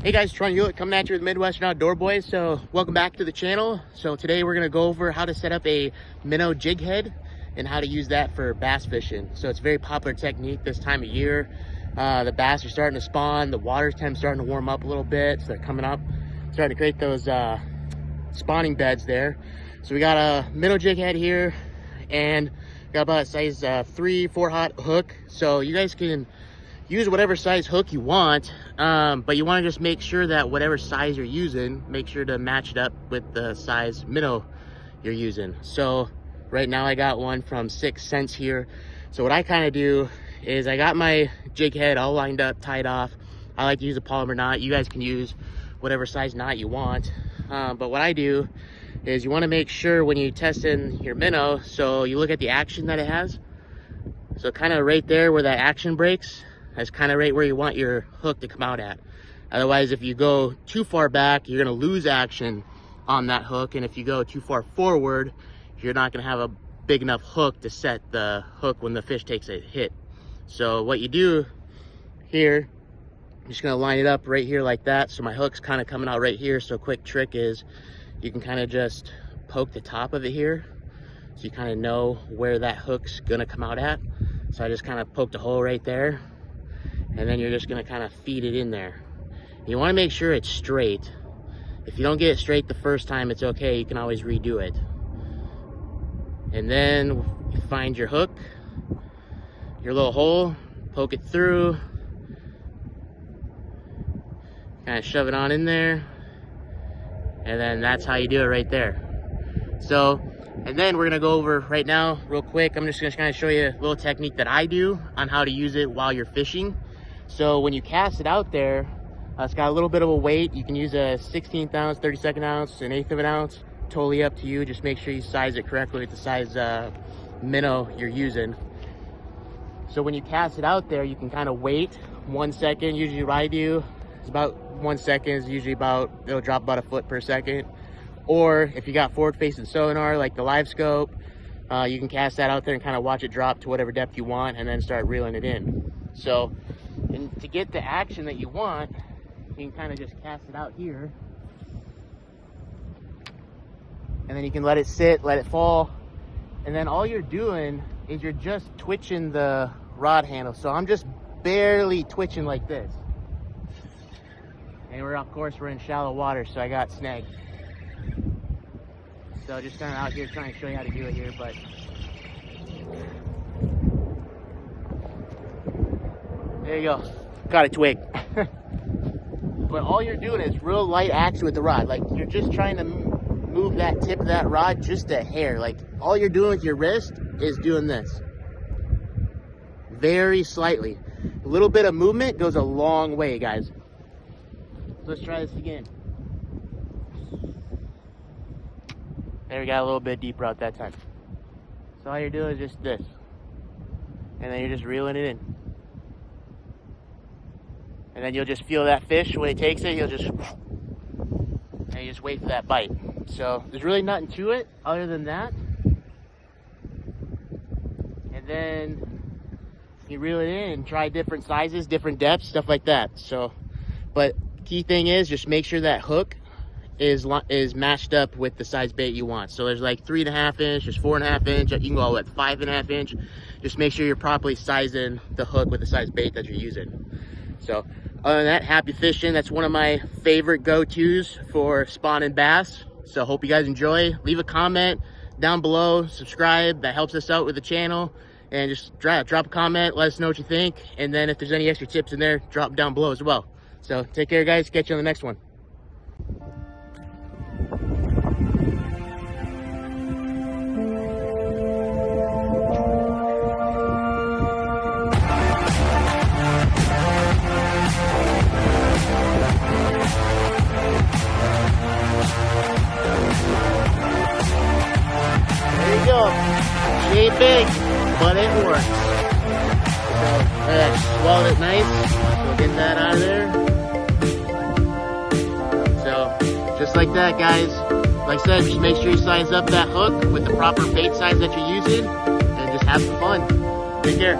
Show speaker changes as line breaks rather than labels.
Hey guys, Troy Hewlett coming at you with Midwestern Outdoor Boys. So welcome back to the channel. So today we're gonna go over how to set up a minnow jig head and how to use that for bass fishing. So it's a very popular technique this time of year. The bass are starting to spawn, the water's kind of starting to warm up a little bit, so they're coming up, starting to create those spawning beds there. So we got a minnow jig head here and got about a size 3-4 hot hook. So you guys can use whatever size hook you want, but you want to just make sure that whatever size you're using, make sure to match it up with the size minnow you're using. So right now I got one from 6 Cents here. So what I kind of do is I got my jig head all lined up, tied off. I like to use a polymer knot. You guys can use whatever size knot you want. But what I do is you want to make sure when you test in your minnow, so you look at the action that it has. So kind of right there where that action breaks, that's kind of right where you want your hook to come out at. Otherwise, if you go too far back, you're going to lose action on that hook. And if you go too far forward, you're not going to have a big enough hook to set the hook when the fish takes a hit. So what you do here, I'm just going to line it up right here like that. So my hook's kind of coming out right here. So a quick trick is you can kind of just poke the top of it here, so you kind of know where that hook's going to come out at. So I just kind of poked a hole right there. And then you're just gonna kind of feed it in there. You wanna make sure it's straight. If you don't get it straight the first time, it's okay, you can always redo it. And then you find your hook, your little hole, poke it through, kind of shove it on in there, and then that's how you do it right there. So, and then we're gonna go over right now, real quick, I'm just gonna kind of show you a little technique that I do on how to use it while you're fishing. So when you cast it out there, it's got a little bit of a weight. You can use a 16th ounce, 32nd ounce, an 1/8 of an ounce. Totally up to you. Just make sure you size it correctly with the size minnow you're using. So when you cast it out there, you can kind of wait 1 second. Usually what I do is about 1 second. Is usually about, it'll drop about a foot per second. Or if you got forward facing sonar like the Live Scope, you can cast that out there and kind of watch it drop to whatever depth you want and then start reeling it in. So, and to get the action that you want, you can kind of just cast it out here. And then you can let it sit, let it fall. And then all you're doing is you're just twitching the rod handle. So I'm just barely twitching like this. And of course, we're in shallow water, so I got snagged. So just kind of out here trying to show you how to do it here, but there you go, got a twig. But all you're doing is real light action with the rod. Like you're just trying to move that tip of that rod just a hair. Like all you're doing with your wrist is doing this. Very slightly. A little bit of movement goes a long way, guys. Let's try this again. There, we got a little bit deeper out that time. So all you're doing is just this. And then you're just reeling it in. And then you'll just feel that fish when it takes it, he'll just, and you just wait for that bite. So there's really nothing to it other than that. And then you reel it in and try different sizes, different depths, stuff like that. So, but key thing is just make sure that hook is matched up with the size bait you want. So there's like 3.5 inch, there's 4.5 inch, you can go with 5.5 inch. Just make sure you're properly sizing the hook with the size bait that you're using. So other than that, happy fishing. That's one of my favorite go-tos for spawning bass. So hope you guys enjoy. Leave a comment down below, subscribe, that helps us out with the channel. And just drop a comment, let us know what you think. And then if there's any extra tips in there, drop down below as well. So take care, guys, catch you on the next one. She ain't big, but it works. So I swallowed it nice. So get that out of there. So just like that, guys. Like I said, just make sure you size up that hook with the proper bait size that you're using and just have some fun. Take care.